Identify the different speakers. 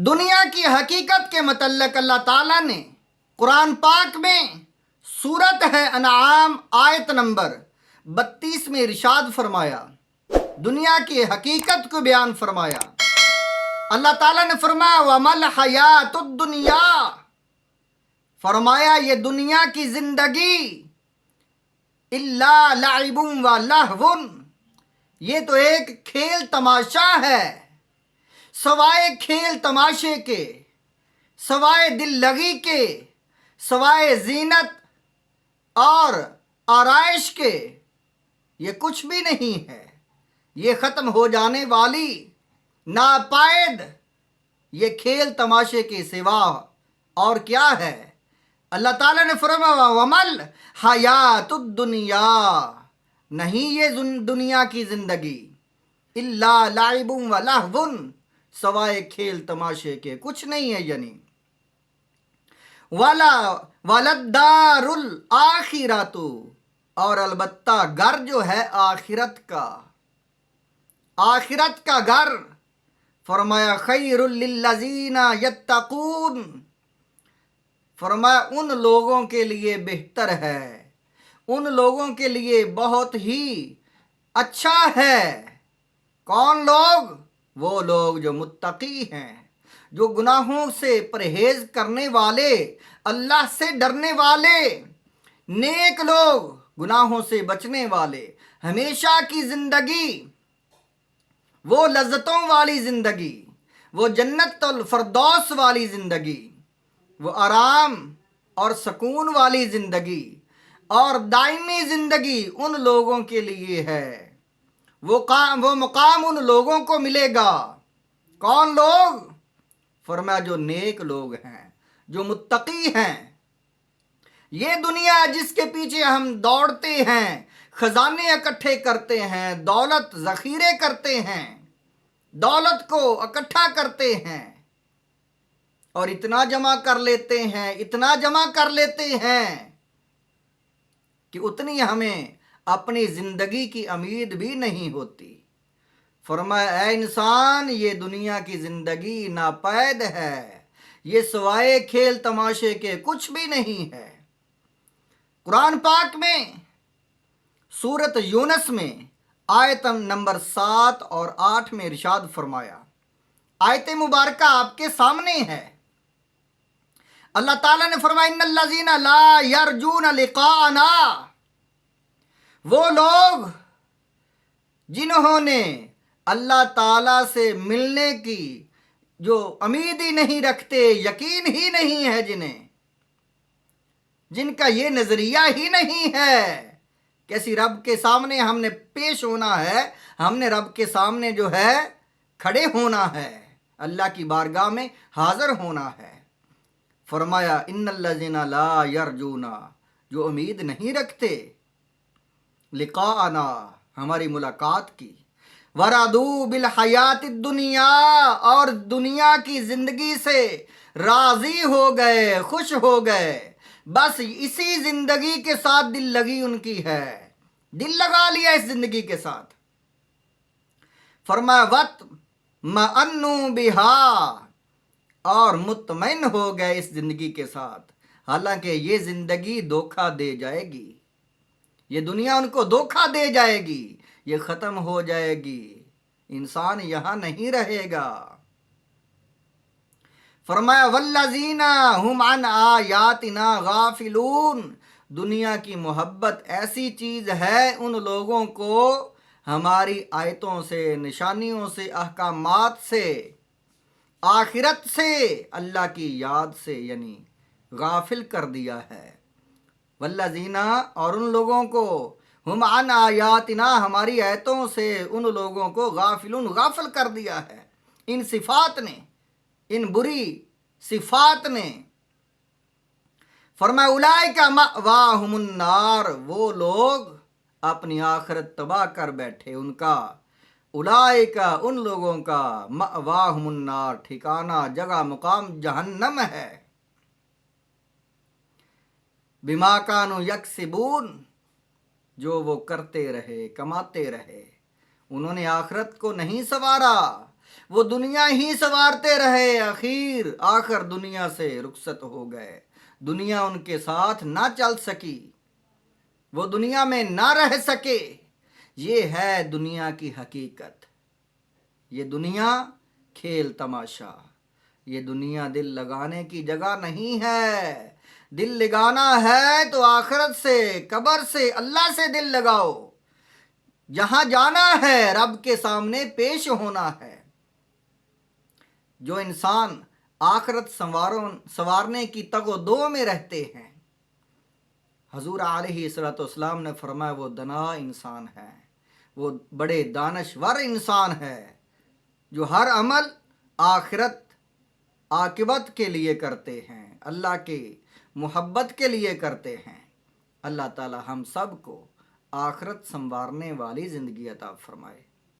Speaker 1: دنیا کی حقیقت کے متعلق اللہ تعالیٰ نے قرآن پاک میں سورت ہے انعام آیت نمبر 32 میں ارشاد فرمایا، دنیا کی حقیقت کو بیان فرمایا۔ اللہ تعالیٰ نے فرمایا وَمَا الْحَيَاةُ الدُّنْيَا، فرمایا یہ دنیا کی زندگی إِلَّا لَعِبٌ وَلَهْوٌ، یہ تو ایک کھیل تماشا ہے، سوائے کھیل تماشے کے، سوائے دل لگی کے، سوائے زینت اور آرائش کے، یہ کچھ بھی نہیں ہے، یہ ختم ہو جانے والی ناپائید یہ کھیل تماشے کے سوا اور کیا ہے۔ اللہ تعالیٰ نے فرمایا وَمَا الْحَيَاةُ الدُّنْيَا، نہیں یہ دنیا کی زندگی إِلَّا لَعِبٌ وَلَهْوٌ، سوائے کھیل تماشے کے کچھ نہیں ہے۔ یعنی وَلَدَّارُ الْآخِرَةُ، اور البتہ گھر جو ہے آخرت کا، آخرت کا گھر، فرمایا خَيْرٌ لِلَّذِينَ يَتَّقُونَ، فرمایا ان لوگوں کے لیے بہتر ہے، ان لوگوں کے لیے بہت ہی اچھا ہے۔ کون لوگ؟ وہ لوگ جو متقی ہیں، جو گناہوں سے پرہیز کرنے والے، اللہ سے ڈرنے والے، نیک لوگ، گناہوں سے بچنے والے، ہمیشہ کی زندگی، وہ لذتوں والی زندگی، وہ جنت الفردوس والی زندگی، وہ آرام اور سکون والی زندگی اور دائمی زندگی ان لوگوں کے لیے ہے۔ وہ مقام ان لوگوں کو ملے گا۔ کون لوگ؟ فرمایا جو نیک لوگ ہیں، جو متقی ہیں۔ یہ دنیا جس کے پیچھے ہم دوڑتے ہیں، خزانے اکٹھے کرتے ہیں، دولت ذخیرے کرتے ہیں، دولت کو اکٹھا کرتے ہیں اور اتنا جمع کر لیتے ہیں، اتنا جمع کر لیتے ہیں کہ اتنی ہمیں اپنی زندگی کی امید بھی نہیں ہوتی۔ فرمایا اے انسان، یہ دنیا کی زندگی ناپید ہے، یہ سوائے کھیل تماشے کے کچھ بھی نہیں ہے۔ قرآن پاک میں سورت یونس میں آیت نمبر 7 اور 8 میں ارشاد فرمایا، آیت مبارکہ آپ کے سامنے ہے۔ اللہ تعالیٰ نے فرمایا ان الذین لا یرجون لقاءنا، وہ لوگ جنہوں نے اللہ تعالیٰ سے ملنے کی جو امید ہی نہیں رکھتے، یقین ہی نہیں ہے جن کا یہ نظریہ ہی نہیں ہے کہ اسی رب کے سامنے ہم نے پیش ہونا ہے، ہم نے رب کے سامنے جو ہے کھڑے ہونا ہے، اللہ کی بارگاہ میں حاضر ہونا ہے۔ فرمایا ان الذین لا یرجون، جو امید نہیں رکھتے لقاءنا، ہماری ملاقات کی، ورضوا بالحیات الدنیا، اور دنیا کی زندگی سے راضی ہو گئے، خوش ہو گئے، بس اسی زندگی کے ساتھ دل لگی ان کی ہے، دل لگا لیا اس زندگی کے ساتھ۔ فرمایا وَاطْمَأَنُّوا بِهَا، اور مطمئن ہو گئے اس زندگی کے ساتھ، حالانکہ یہ زندگی دھوکہ دے جائے گی، یہ دنیا ان کو دھوکہ دے جائے گی، یہ ختم ہو جائے گی، انسان یہاں نہیں رہے گا۔ فرمایا والذین ھم عن آیاتنا غافلون، دنیا کی محبت ایسی چیز ہے ان لوگوں کو ہماری آیتوں سے، نشانیوں سے، احکامات سے، آخرت سے، اللہ کی یاد سے یعنی غافل کر دیا ہے۔ والذین، اور ان لوگوں کو، ہم عن آیاتنا، ہماری آیتوں سے ان لوگوں کو غافلون، غافل کر دیا ہے ان صفات نے، ان بری صفات نے۔ فرمایا اولئک مأواہم النار، وہ لوگ اپنی آخرت تباہ کر بیٹھے، ان کا اولئک، ان لوگوں کا، مأواہم النار، ٹھکانہ، جگہ، مقام جہنم ہے۔ بما کانوا یکسبون، جو وہ کرتے رہے، کماتے رہے، انہوں نے آخرت کو نہیں سنوارا۔ وہ دنیا ہی سنوارتے رہے، آخر دنیا سے رخصت ہو گئے، دنیا ان کے ساتھ نہ چل سکی، وہ دنیا میں نہ رہ سکے۔ یہ ہے دنیا کی حقیقت، یہ دنیا کھیل تماشا، یہ دنیا دل لگانے کی جگہ نہیں ہے۔ دل لگانا ہے تو آخرت سے، قبر سے، اللہ سے دل لگاؤ۔ جہاں جانا ہے رب کے سامنے پیش ہونا ہے۔ جو انسان آخرت سنوارنے کی تگ و دو میں رہتے ہیں، حضور علیہ الصلوۃ والسلام نے فرمایا وہ دنا انسان ہے، وہ بڑے دانشور انسان ہے، جو ہر عمل آخرت عاقبت کے لیے کرتے ہیں، اللہ کی محبت کے لیے کرتے ہیں۔ اللہ تعالی ہم سب کو آخرت سنوارنے والی زندگی عطا فرمائے۔